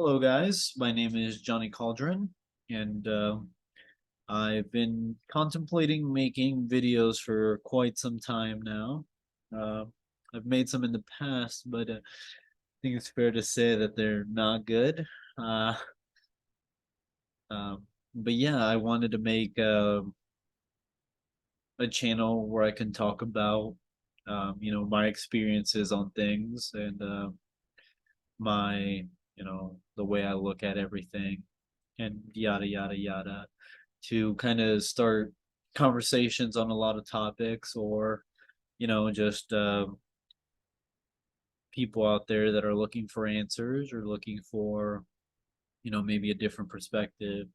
Hello, guys. My name is Johnny Cauldron, and I've been contemplating making videos for quite some time now. Uh, I've made some in the past, but I think it's fair to say that they're not good. Uh, but yeah, I wanted to make a channel where I can talk about, my experiences on things and my, the way I look at everything and yada, yada, yada, to kind of start conversations on a lot of topics or just people out there that are looking for answers or looking for maybe a different perspective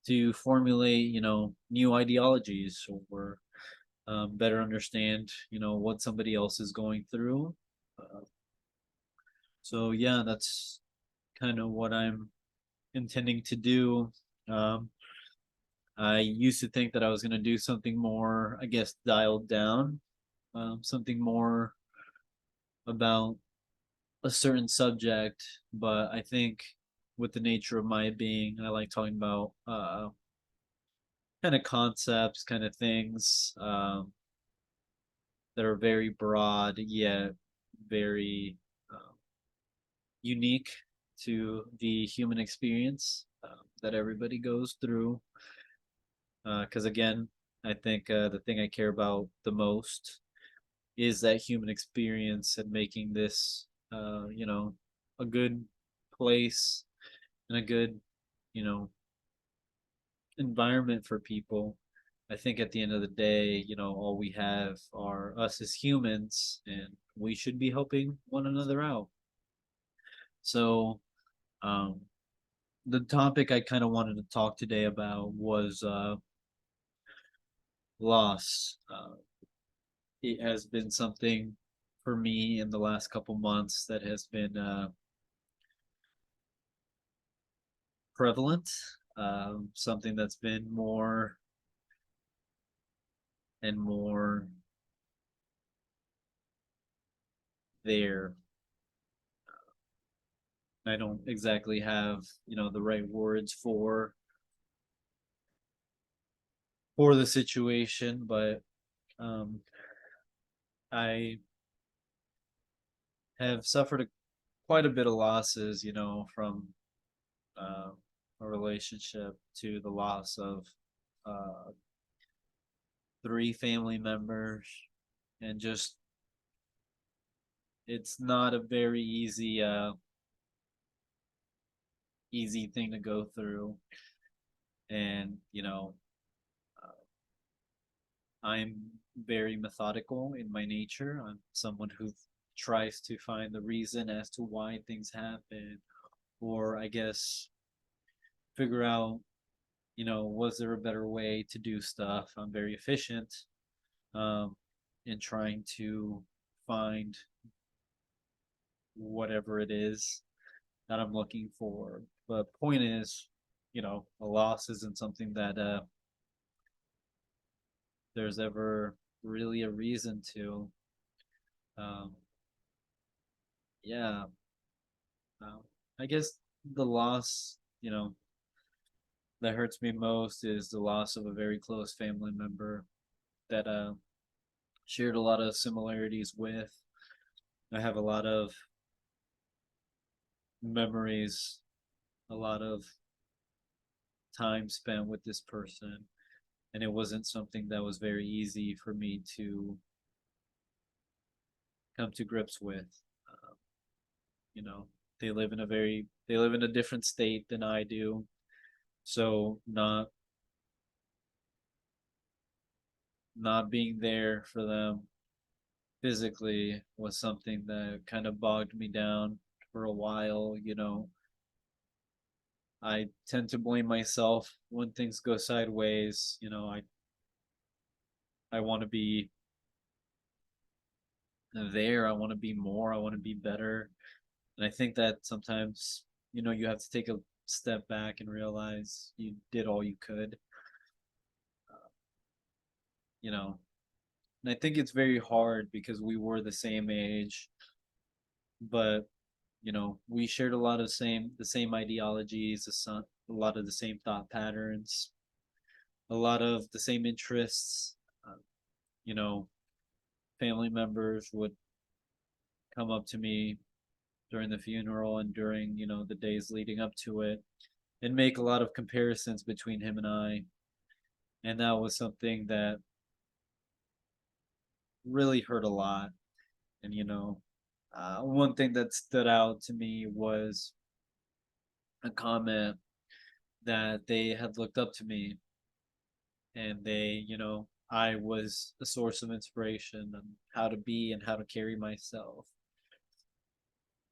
to formulate new ideologies or better understand what somebody else is going through. So yeah, that's kind of what I'm intending to do. um, I used to think that I was going to do something more, I guess, dialed down, something more about a certain subject. But I think with the nature of my being, I like talking about kind of concepts, kind of things that are very broad yet very um, unique to the human experience that everybody goes through. Because again, I think the thing I care about the most is that human experience and making this, a good place and a good, you know, environment for people. I think at the end of the day, all we have are us as humans, and we should be helping one another out. So, um, the topic I kind of wanted to talk today about was loss. It has been something for me in the last couple months that has been prevalent, something that's been more and more there. I don't exactly have, the right words for the situation, but um, I have suffered quite a bit of losses, from uh, a relationship to the loss of uh, three family members, and just it's not a very easy thing to go through. And I'm very methodical in my nature. I'm someone who tries to find the reason as to why things happen, or I guess figure out, was there a better way to do stuff? I'm very efficient um, in trying to find whatever it is that I'm looking for. But point is, a loss isn't something that there's ever really a reason to. Um, yeah, uh, I guess the loss, that hurts me most is the loss of a very close family member that shared a lot of similarities with. I have a lot of memories, a lot of time spent with this person, and it wasn't something that was very easy for me to come to grips with. Um, you know, they live in a different state than I do, so not being there for them physically was something that kind of bogged me down for a while. I tend to blame myself when things go sideways. I want to be there. I want to be more. I want to be better. And I think that sometimes, you have to take a step back and realize you did all you could. Uh, you know, and I think it's very hard because we were the same age, but we shared a lot of the same ideologies, a lot of the same thought patterns, a lot of the same interests. Uh, you know, family members would come up to me during the funeral and during the days leading up to it and make a lot of comparisons between him and I, and that was something that really hurt a lot. And one thing that stood out to me was a comment that they had looked up to me, and I was a source of inspiration on how to be and how to carry myself.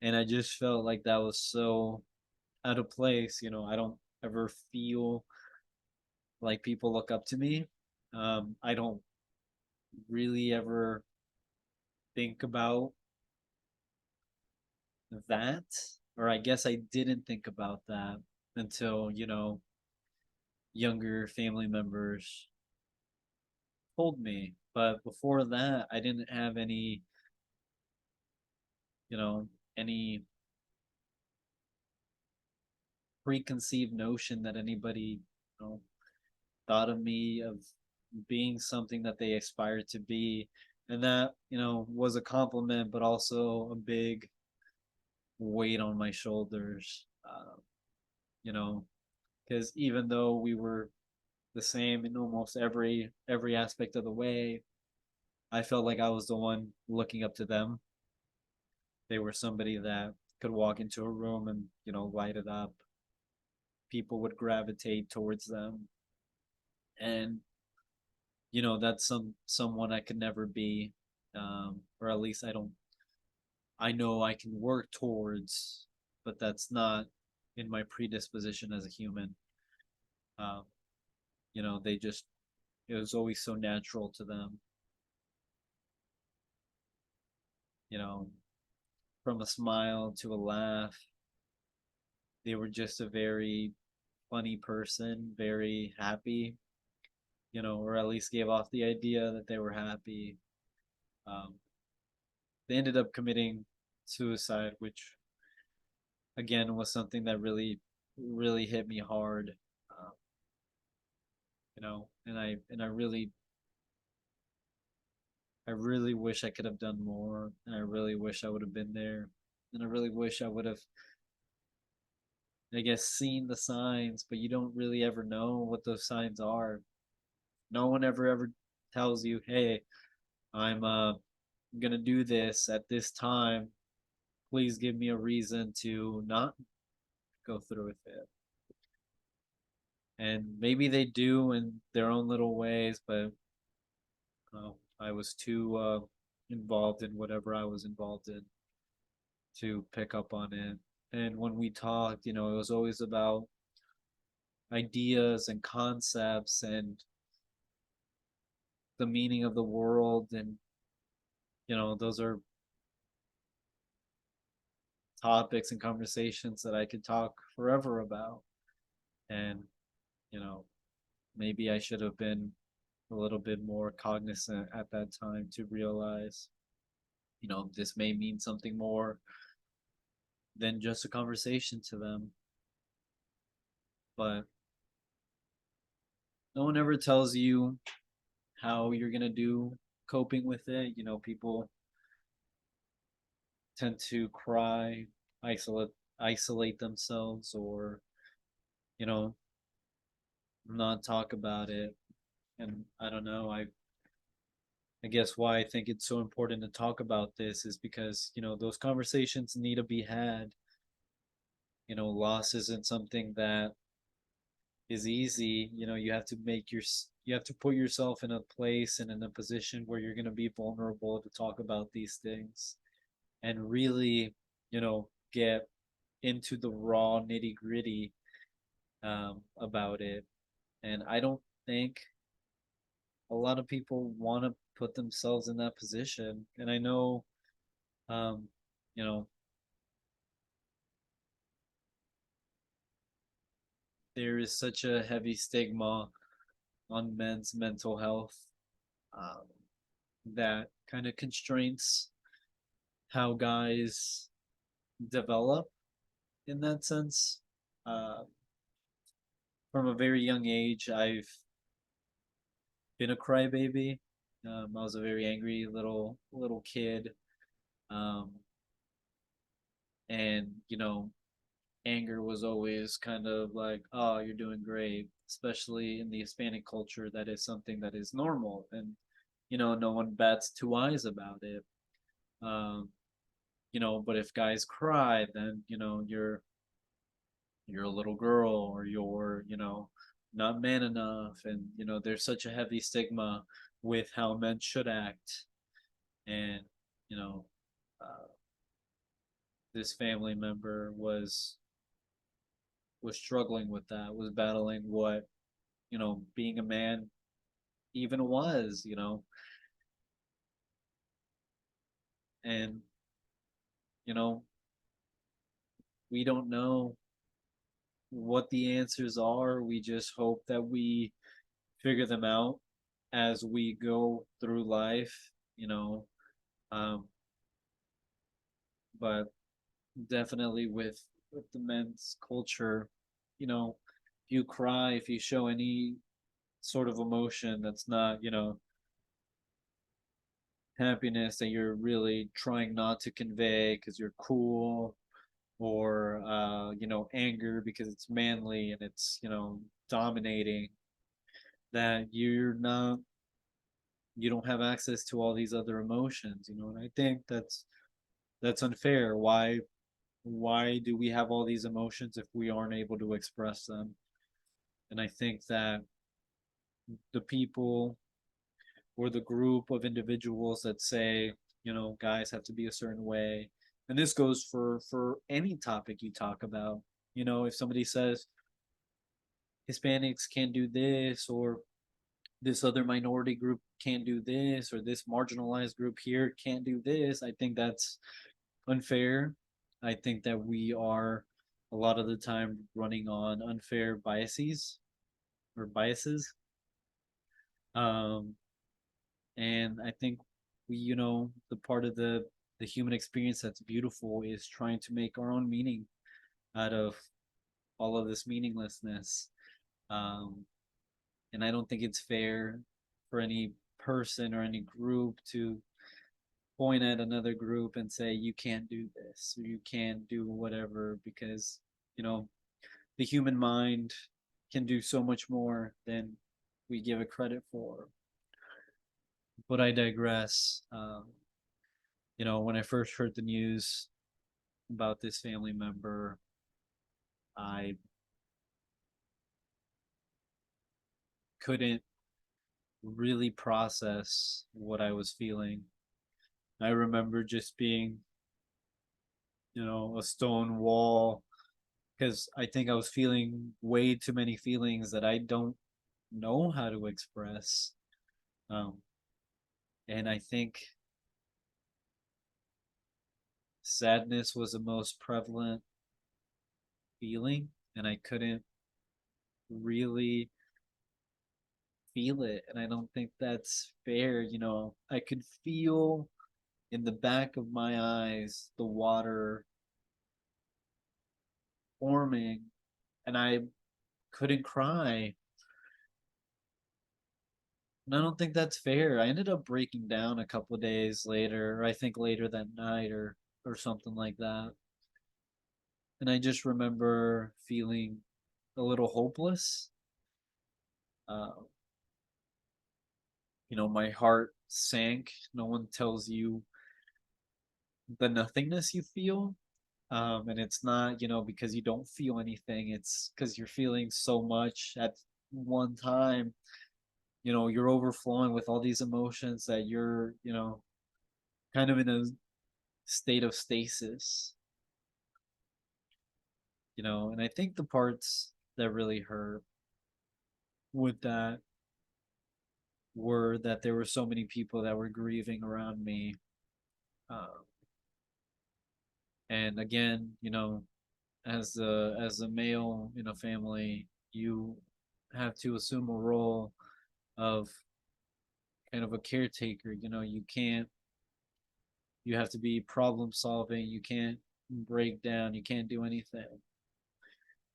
And I just felt like that was so out of place. I don't ever feel like people look up to me. I don't really ever think about that, or I guess I didn't think about that until, younger family members told me. But before that, I didn't have you know, any preconceived notion that anybody, thought of me of being something that they aspired to be. And that, was a compliment, but also a big weight on my shoulders. You know, because even though we were the same in almost every aspect of the way, I felt like I was the one looking up to them. They were somebody that could walk into a room and light it up. People would gravitate towards them, and that's someone I could never be, or at least I don't. I know I can work towards, but that's not in my predisposition as a human. Um, they just it was always so natural to them. You know, from a smile to a laugh, they were just a very funny person, very happy. Or at least gave off the idea that they were happy. Um, they ended up committing suicide, which again was something that really hit me hard. Um, and I really wish I could have done more, and I really wish I would have been there, and I really wish I would have, I guess, seen the signs. But you don't really ever know what those signs are. No one ever tells you, hey, I'm gonna do this at this time, please give me a reason to not go through with it. And maybe they do in their own little ways, but I was too involved in whatever I was involved in to pick up on it. And when we talked, it was always about ideas and concepts and the meaning of the world. And those are topics and conversations that I could talk forever about. And you know maybe I should have been a little bit more cognizant at that time to realize, this may mean something more than just a conversation to them. But no one ever tells you how you're going to do coping with it. People tend to cry, isolate isolate themselves, or you know not talk about it. And I don't know, I guess why I think it's so important to talk about this is because those conversations need to be had. Loss isn't something that is easy. You have to put yourself in a place and in a position where you're going to be vulnerable to talk about these things and really get into the raw nitty gritty about it. And I don't think a lot of people want to put themselves in that position. And I know, um, you know, there is such a heavy stigma on men's mental health, um, that kind of constraints how guys develop in that sense. Uh, from a very young age, I've been a crybaby. I was a very angry little kid, um, and anger was always kind of like, "Oh, you're doing great." Especially in the Hispanic culture, that is something that is normal, and no one bats two eyes about it. Um, but if guys cry, then you're a little girl, or you're not man enough, and there's such a heavy stigma with how men should act, and you know uh, this family member was struggling with that, was battling what being a man even was, and you know we don't know what the answers are. We just hope that we figure them out as we go through life, um, but definitely with the men's culture, if you cry, if you show any sort of emotion that's not, happiness, that you're really trying not to convey because you're cool, or anger because it's manly and it's dominating, that you don't have access to all these other emotions, and I think that's unfair. Why do we have all these emotions if we aren't able to express them? And I think that the people, or the group of individuals that say, guys have to be a certain way, and this goes for any topic you talk about. If somebody says Hispanics can't do this, or this other minority group can't do this, or this marginalized group here can't do this, I think that's unfair. I think that we are a lot of the time running on unfair biases. Um, and I think the part of the human experience that's beautiful is trying to make our own meaning out of all of this meaninglessness. Um, and I don't think it's fair for any person or any group to point at another group and say you can't do this, or you can't do whatever, because you know the human mind can do so much more than we give it credit for. But I digress. When I first heard the news about this family member, I couldn't really process what I was feeling. I remember just being, a stone wall, because I think I was feeling way too many feelings that I don't know how to express. Um, and I think sadness was the most prevalent feeling, and I couldn't really feel it. And I don't think that's fair. I could feel in the back of my eyes the water forming, and I couldn't cry. And I don't think that's fair. I ended up breaking down a couple of days later, or I think later that night, or something like that. And I just remember feeling a little hopeless. Uh, my heart sank. No one tells you the nothingness you feel. And it's not, because you don't feel anything. It's because you're feeling so much at one time. You're overflowing with all these emotions that you're, kind of in a state of stasis. And I think the parts that really hurt with that were that there were so many people that were grieving around me. Uh, and again, as a male in a family, you have to assume a role of kind of a caretaker. You have to be problem solving. You can't break down, you can't do anything.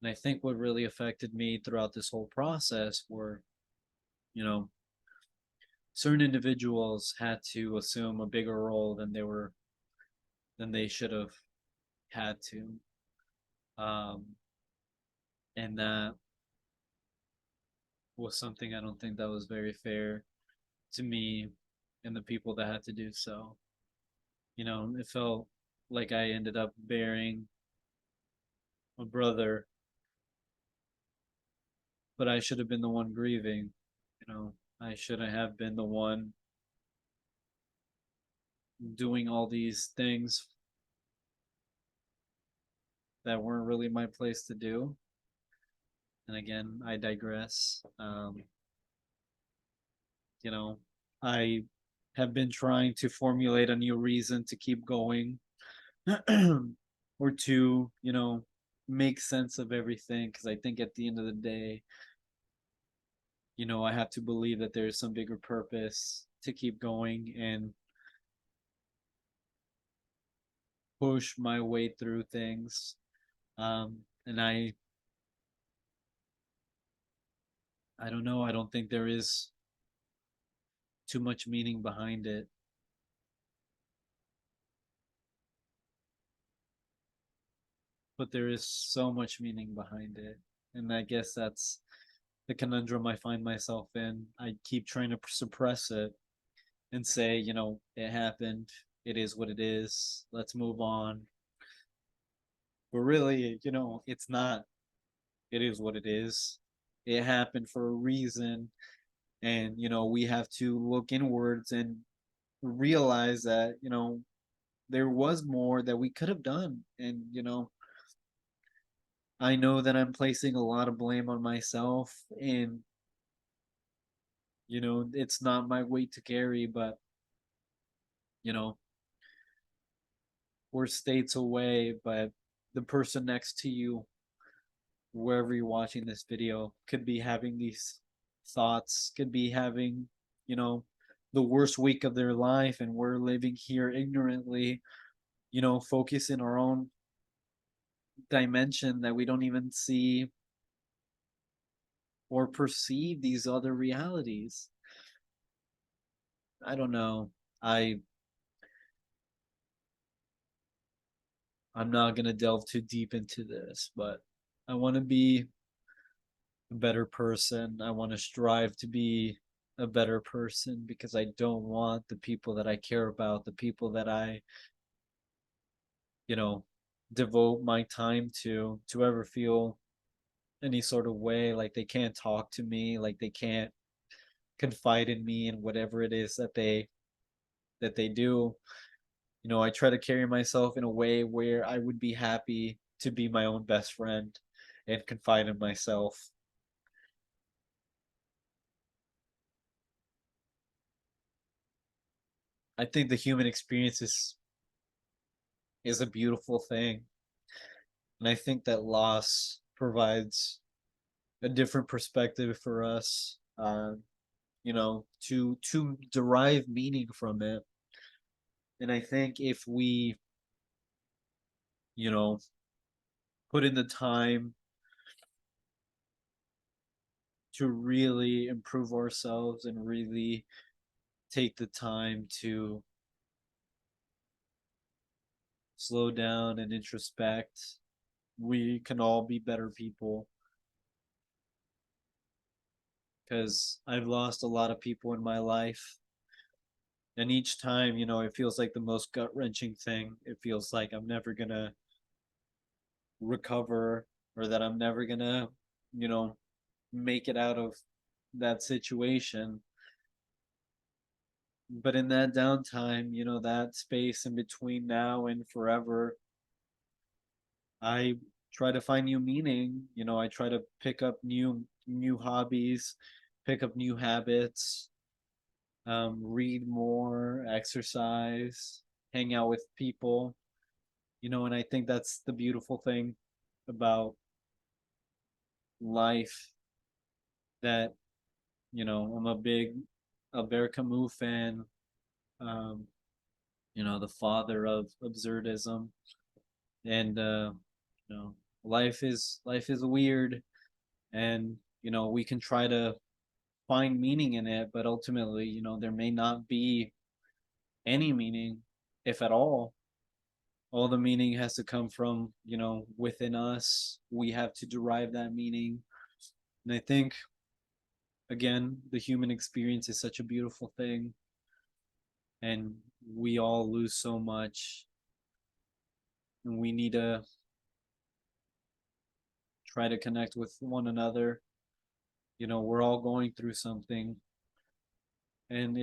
And I think what really affected me throughout this whole process were, you know, certain individuals had to assume a bigger role than they should have had to. Um, and that was something I don't think that was very fair to me and the people that had to do so. It felt like I ended up bearing a brother, but I should have been the one grieving. I shouldn't have been the one doing all these things that weren't really my place to do. And again, I digress. You know, I have been trying to formulate a new reason to keep going or to, make sense of everything. Because I think at the end of the day, I have to believe that there's some bigger purpose to keep going and push my way through things. And I don't know. I don't think there is too much meaning behind it, but there is so much meaning behind it. And I guess that's the conundrum I find myself in. I keep trying to suppress it and say, it happened. It is what it is. Let's move on. But really, it's not. It is what it is. It happened for a reason. And, we have to look inwards and realize that, there was more that we could have done. And, I know that I'm placing a lot of blame on myself and, it's not my weight to carry, but, you know, we're states away, but the person next to you, wherever you're watching this video, could be having these thoughts, could be having, you know, the worst week of their life, and we're living here ignorantly, focus in our own dimension that we don't even see or perceive these other realities. I don't know. I I'm not gonna delve too deep into this, but I want to be a better person. I want to strive to be a better person because I don't want the people that I care about, the people that I, you know, devote my time to ever feel any sort of way like they can't talk to me, like they can't confide in me and whatever it is that they do. I try to carry myself in a way where I would be happy to be my own best friend and confide in myself. I think the human experience is a beautiful thing. And I think that loss provides a different perspective for us, to derive meaning from it. And I think if we, you know, put in the time to really improve ourselves and really take the time to slow down and introspect, we can all be better people. Because I've lost a lot of people in my life. And each time, it feels like the most gut wrenching thing. It feels like I'm never going to recover or that I'm never going to, you know, make it out of that situation. But in that downtime, that space in between now and forever, I try to find new meaning. I try to pick up new hobbies, pick up new habits, read more, exercise, hang out with people. And I think that's the beautiful thing about life, that I'm a big Albert Camus fan, um, the father of absurdism. And you know, life is weird, and we can try to find meaning in it, but ultimately, there may not be any meaning, if at all. All the meaning has to come from, within us. We have to derive that meaning. And I think, again, the human experience is such a beautiful thing, and we all lose so much, and we need to try to connect with one another. We're all going through something, and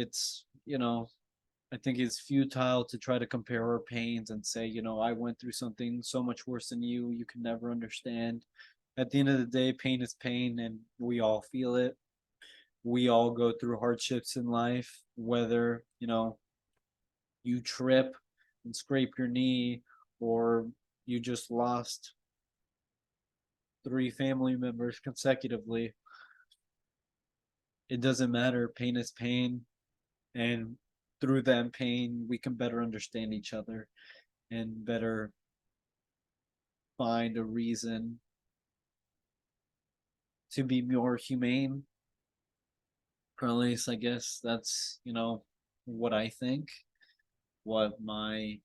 I think it's futile to try to compare our pains and say, I went through something so much worse than you. You can never understand. At the end of the day, pain is pain, and we all feel it. We all go through hardships in life, whether, you trip and scrape your knee, or you just lost three family members consecutively. It doesn't matter. Pain is pain. And through that pain, we can better understand each other and better find a reason to be more humane. Or at least, I guess that's, what I think, what my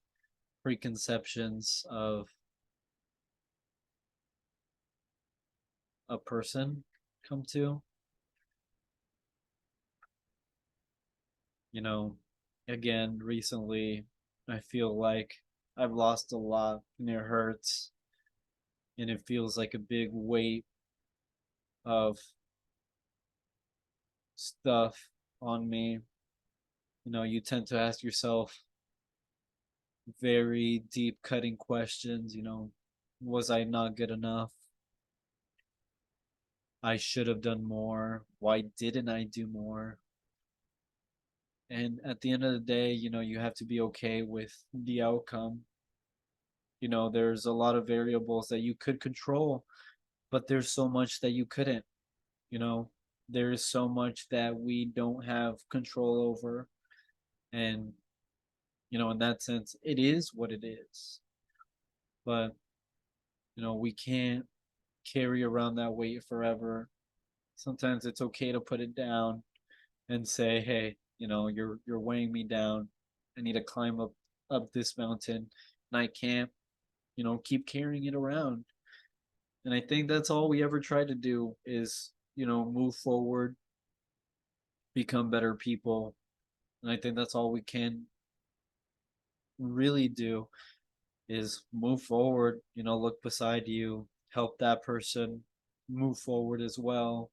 preconceptions of a person come to. You know, Again, recently, I feel like I've lost a lot and it hurts, and it feels like a big weight of stuff on me. You tend to ask yourself very deep cutting questions. Was I not good enough? I should have done more. Why didn't I do more? And at the end of the day, you have to be okay with the outcome. There's a lot of variables that you could control, but there's so much that you couldn't. You know, there's so much that we don't have control over. And, in that sense, it is what it is. But, we can't carry around that weight forever. Sometimes it's okay to put it down and say, hey, you're weighing me down. I need to climb up this mountain, and I can't, keep carrying it around. And I think that's all we ever try to do is, move forward, become better people. And I think that's all we can really do is move forward, look beside you, help that person move forward as well,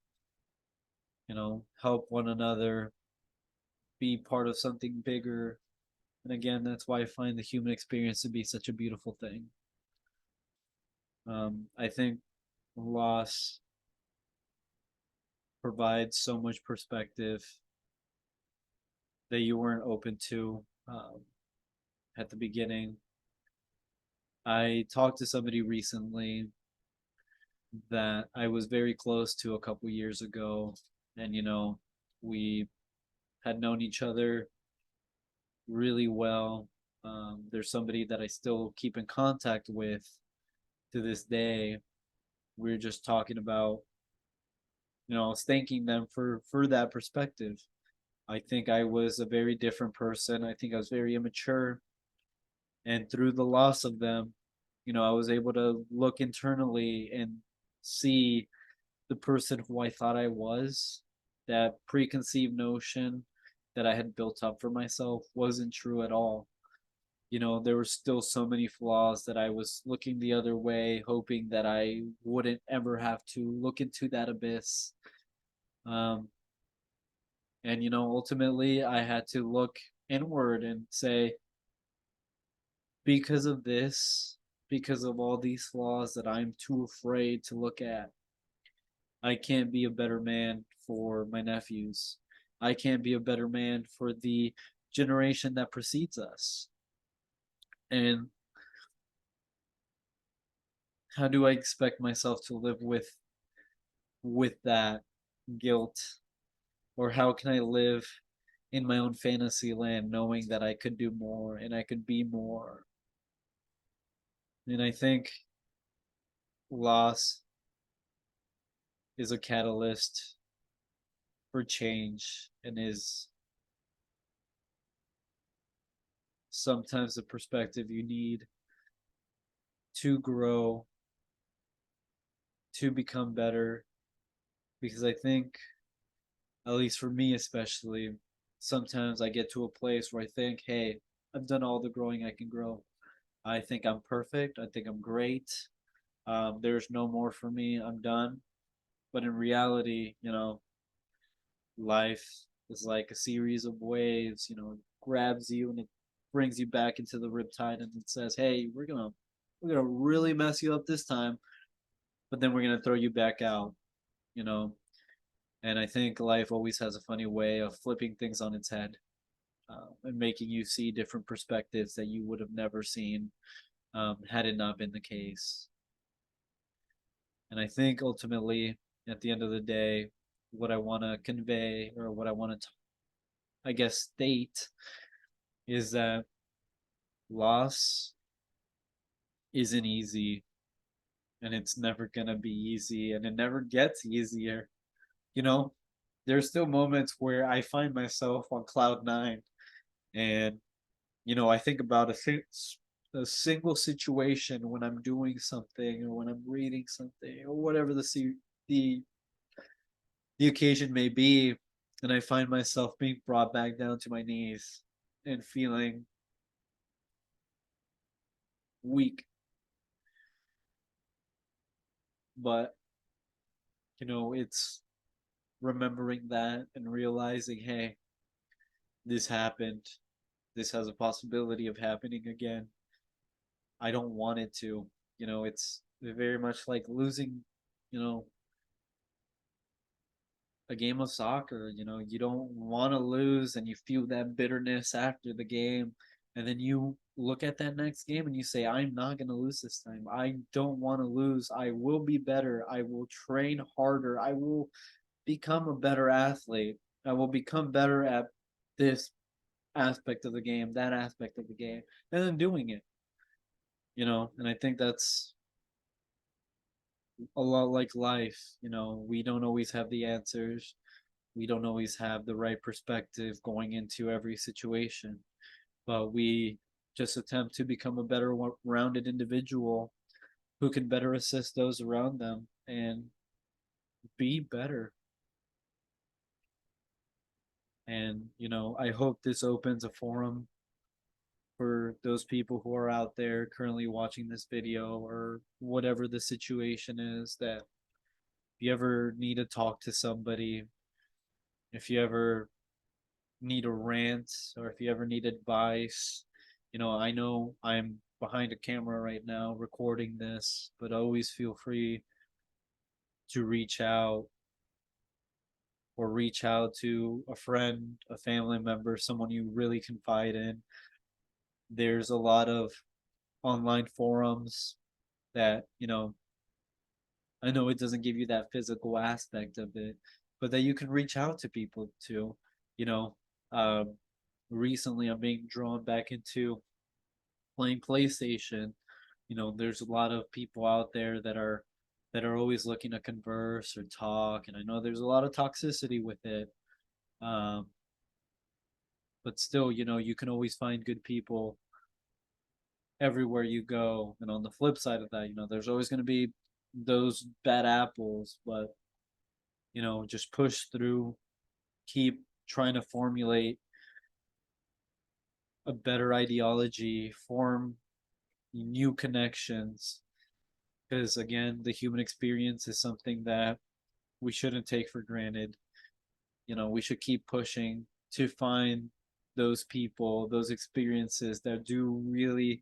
help one another, be part of something bigger. And again, that's why I find the human experience to be such a beautiful thing. I think loss provides so much perspective that you weren't open to at the beginning. I talked to somebody recently that I was very close to a couple years ago, and we had known each other really well. There's somebody that I still keep in contact with to this day. We are just talking about, I was thanking them for that perspective. I think I was a very different person. I think I was very immature, and through the loss of them, I was able to look internally and see the person who I thought I was. That preconceived notion that I had built up for myself wasn't true at all. There were still so many flaws that I was looking the other way, hoping that I wouldn't ever have to look into that abyss. Um, and, ultimately, I had to look inward and say, because of this, because of all these flaws that I'm too afraid to look at, I can't be a better man for my nephews. I can't be a better man for the generation that precedes us. And how do I expect myself to live with that guilt? Or how can I live in my own fantasy land knowing that I could do more and I could be more? And I think loss is a catalyst for change and is sometimes the perspective you need to grow, to become better. Because I think, at least for me especially, sometimes I get to a place where I think, hey, I've done all the growing I can grow. I think I'm perfect. I think I'm great. There's no more for me. I'm done. But in reality, life is like a series of waves, grabs you and it brings you back into the riptide and it says, hey, we're gonna really mess you up this time, but then we're gonna throw you back out, you know. And I think life always has a funny way of flipping things on its head, and making you see different perspectives that you would have never seen, had it not been the case. And I think ultimately, at the end of the day, what I want to convey or what I want to, I guess, state is that loss isn't easy and it's never going to be easy and it never gets easier. You know, there's still moments where I find myself on cloud nine and, I think about a single situation when I'm doing something or when I'm reading something or whatever the the occasion may be, and I find myself being brought back down to my knees and feeling weak. But, it's remembering that and realizing, hey, this happened. This has a possibility of happening again. I don't want it to. It's very much like losing, you know, a game of soccer. You don't want to lose and you feel that bitterness after the game. And then you look at that next game and you say, I'm not going to lose this time. I don't want to lose. I will be better. I will train harder. I will become a better athlete. I will become better at this aspect of the game, that aspect of the game, and then doing it, and I think that's a lot like life. We don't always have the answers. We don't always have the right perspective going into every situation, but we just attempt to become a better rounded individual who can better assist those around them and be better. And, I hope this opens a forum for those people who are out there currently watching this video or whatever the situation is, that if you ever need to talk to somebody, if you ever need a rant, or if you ever need advice, I know I'm behind a camera right now recording this, but always feel free to reach out to a friend, a family member, someone you really confide in. There's a lot of online forums that, I know it doesn't give you that physical aspect of it, but that you can reach out to people to, you know. Um, Recently, I'm being drawn back into playing PlayStation. There's a lot of people out there that are always looking to converse or talk, and I know there's a lot of toxicity with it. Um, but still, you can always find good people everywhere you go. And on the flip side of that, there's always going to be those bad apples, but just push through, keep trying to formulate a better ideology, form new connections. Because again, the human experience is something that we shouldn't take for granted. We should keep pushing to find those people, those experiences that do really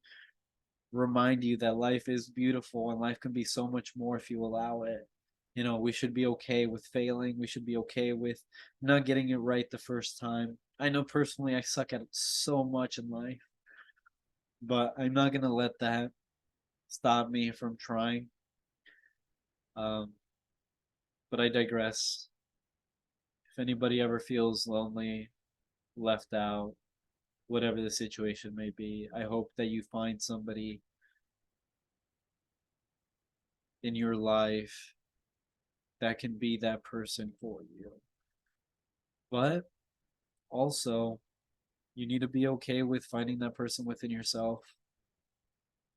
remind you that life is beautiful and life can be so much more if you allow it. We should be okay with failing. We should be okay with not getting it right the first time. I know personally I suck at it so much in life, but I'm not going to let that stop me from trying. Um, but I digress. If anybody ever feels lonely, left out, whatever the situation may be, I hope that you find somebody in your life that can be that person for you. But also, you need to be okay with finding that person within yourself.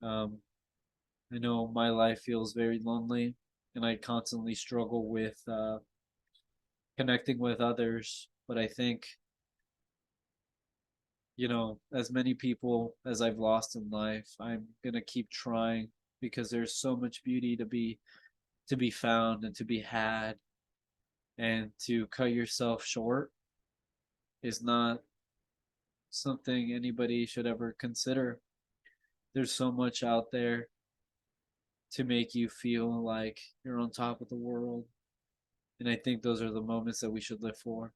Um, I know my life feels very lonely, and I constantly struggle with connecting with others. But I think, as many people as I've lost in life, I'm gonna keep trying because there's so much beauty to be found and to be had, and to cut yourself short is not something anybody should ever consider. There's so much out there to make you feel like you're on top of the world. And I think those are the moments that we should live for.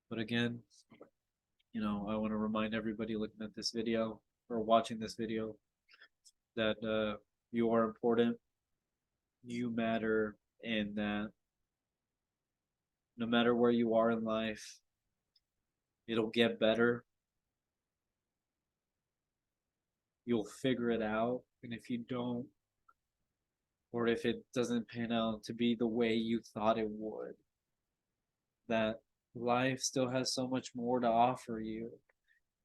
But again, I want to remind everybody looking at this video or watching this video that you are important, you matter, and that no matter where you are in life, it'll get better. You'll figure it out. And if you don't, or if it doesn't pan out to be the way you thought it would, that life still has so much more to offer you,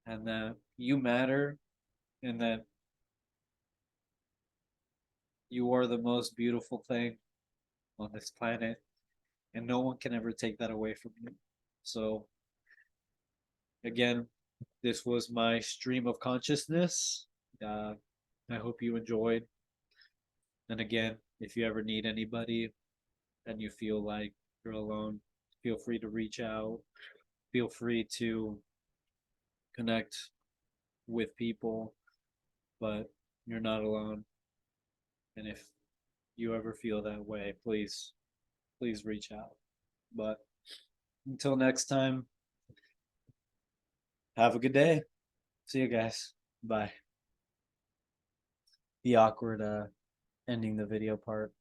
and that you matter, and that you are the most beautiful thing on this planet, and no one can ever take that away from you. So, again, this was my stream of consciousness. Uh, I hope you enjoyed. And again, if you ever need anybody and you feel like you're alone, feel free to reach out. Feel free to connect with people, but you're not alone. And if you ever feel that way, please reach out. But until next time, have a good day. See you guys. Bye. The awkward ending the video part.